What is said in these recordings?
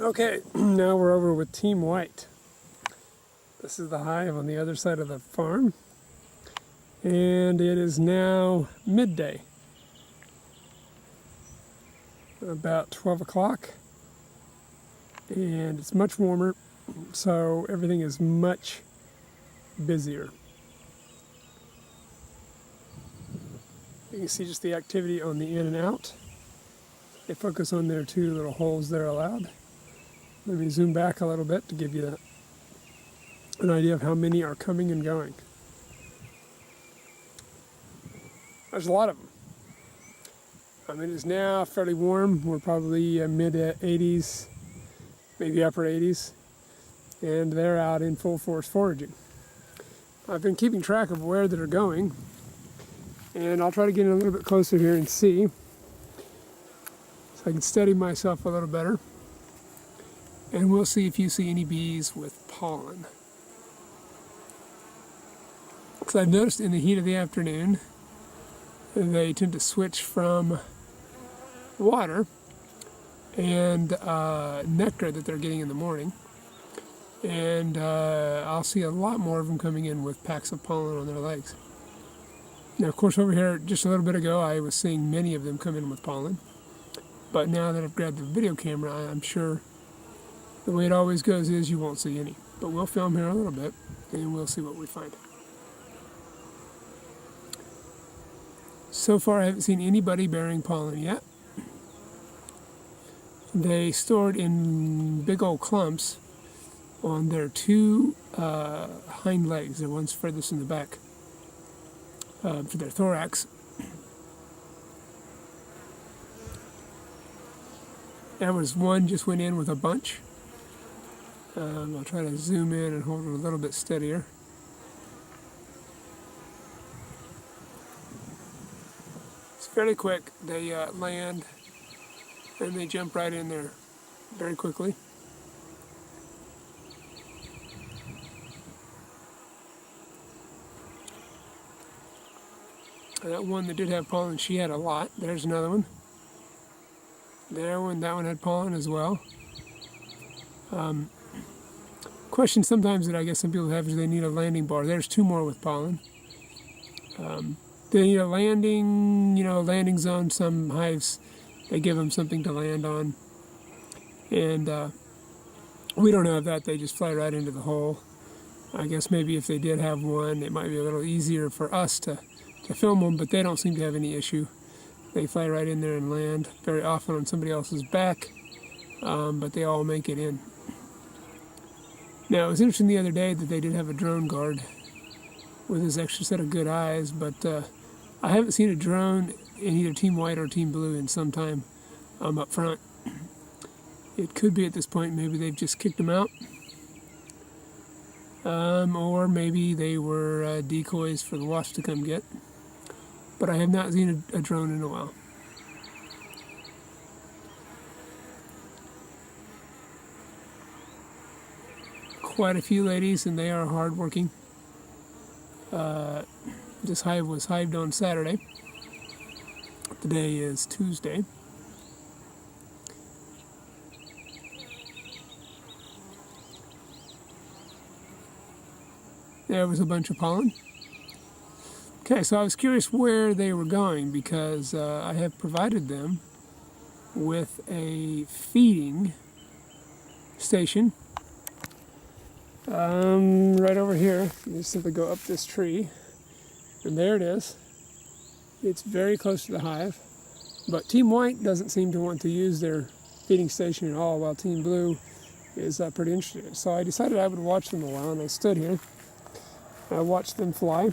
Okay, now we're over with Team White. This is the hive on the other side of the farm, and it is now midday, about 12 o'clock, and it's much warmer, so everything is much busier. You can see just the activity on the in and out. They focus on their two little holes there allowed. Let me zoom back a little bit to give you an idea of how many are coming and going. There's a lot of them. It is now fairly warm. We're probably mid 80s, maybe upper 80s, and they're out in full force foraging. I've been keeping track of where they're going, and I'll try to get in a little bit closer here and see, so I can steady myself a little better. And we'll see if you see any bees with pollen. Because I've noticed in the heat of the afternoon, they tend to switch from water and nectar that they're getting in the morning. And I'll see a lot more of them coming in with packs of pollen on their legs. Now, of course, over here, just a little bit ago, I was seeing many of them come in with pollen. But now that I've grabbed the video camera, I'm sure the way it always goes is you won't see any. But we'll film here a little bit, and we'll see what we find. So far, I haven't seen anybody bearing pollen yet. They stored in big old clumps on their two hind legs. The one's furthest in the back for their thorax. There was one just went in with a bunch. I'll try to zoom in and hold it a little bit steadier. It's fairly quick. They land and they jump right in there very quickly. That one that did have pollen, she had a lot. There's another one. That one had pollen as well. Question sometimes that I guess some people have is they need a landing bar. There's two more with pollen. They need a landing zone. Some hives, they give them something to land on. And we don't have that. They just fly right into the hole. I guess maybe if they did have one, it might be a little easier for us to film them, but they don't seem to have any issue. They fly right in there and land, very often on somebody else's back, but they all make it in. Now, it was interesting the other day that they did have a drone guard with his extra set of good eyes, but I haven't seen a drone in either Team White or Team Blue in some time up front. It could be at this point, maybe they've just kicked them out, or maybe they were decoys for the wasps to come get. But I have not seen a drone in a while. Quite a few ladies, and they are hardworking. This hive was hived on Saturday. Today is Tuesday. There was a bunch of pollen. Okay, so I was curious where they were going because I have provided them with a feeding station right over here. You just simply go up this tree, and there it is. It's very close to the hive, but Team White doesn't seem to want to use their feeding station at all, while Team Blue is pretty interested. So I decided I would watch them a while, and I stood here. I watched them fly.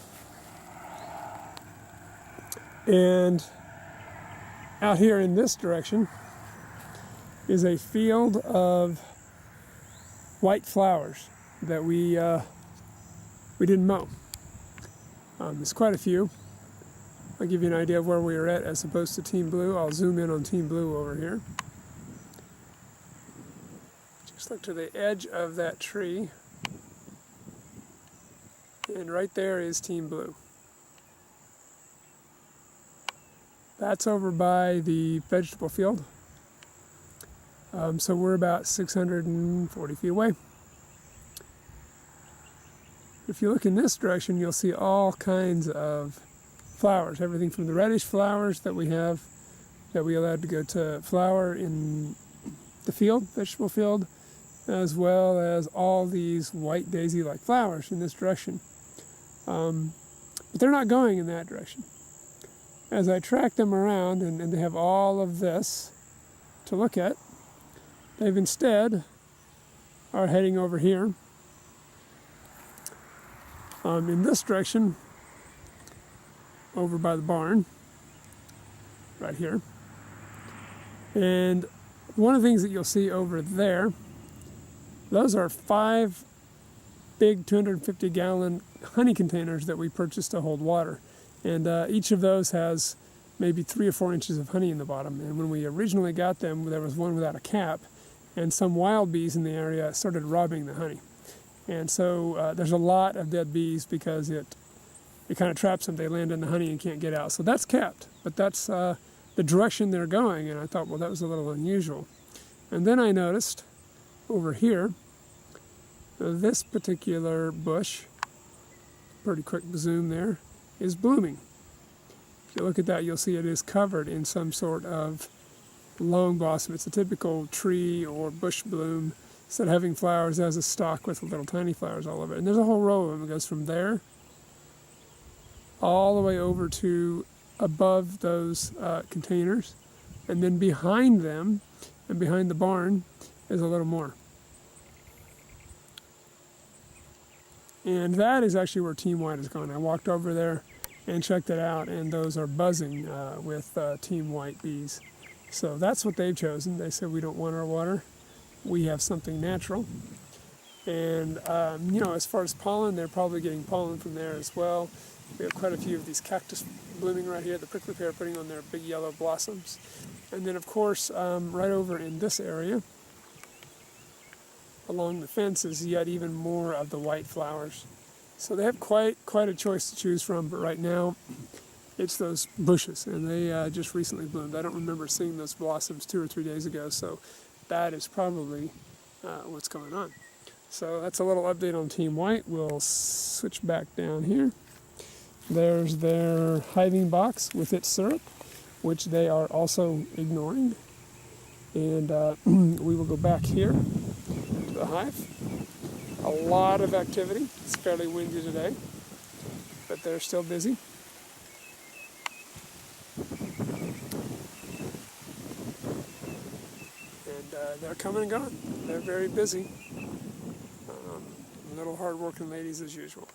And out here in this direction is a field of white flowers that we didn't mow. There's quite a few. I'll give you an idea of where we are at as opposed to Team Blue. I'll zoom in on Team Blue over here. Just look to the edge of that tree. And right there is Team Blue. That's over by the vegetable field. So we're about 640 feet away. If you look in this direction, you'll see all kinds of flowers, everything from the reddish flowers that we have, that we allowed to go to flower in the field, vegetable field, as well as all these white daisy-like flowers in this direction. But they're not going in that direction. As I track them around, and they have all of this to look at, they've instead are heading over here in this direction, over by the barn, right here. And one of the things that you'll see over there, those are 5 big 250-gallon honey containers that we purchased to hold water. And each of those has maybe 3 or 4 inches of honey in the bottom. And when we originally got them, there was one without a cap, and some wild bees in the area started robbing the honey. And so there's a lot of dead bees because it kind of traps them. They land in the honey and can't get out. So that's capped, but that's the direction they're going. And I thought, well, that was a little unusual. And then I noticed over here, this particular bush, pretty quick zoom there, is blooming. If you look at that, you'll see it is covered in some sort of long blossom. It's a typical tree or bush bloom. Instead of having flowers, it has a stalk with little tiny flowers all over it. And there's a whole row of them. It goes from there all the way over to above those containers. And then behind them, and behind the barn, is a little more. And that is actually where Team White is going. I walked over there and checked it out, and those are buzzing with Team White bees. So that's what they've chosen. They said, we don't want our water. We have something natural. And, as far as pollen, they're probably getting pollen from there as well. We have quite a few of these cactus blooming right here, the prickly pear putting on their big yellow blossoms. And then, of course, right over in this area, along the fence, is yet even more of the white flowers. So they have quite a choice to choose from, but right now it's those bushes, and they just recently bloomed. I don't remember seeing those blossoms 2 or 3 days ago, so that is probably what's going on. So that's a little update on Team White. We'll switch back down here. There's their hiving box with its syrup, which they are also ignoring. And we will go back here to the hive. A lot of activity. It's fairly windy today, but they're still busy. And they're coming and going. They're very busy. Little hard-working ladies as usual.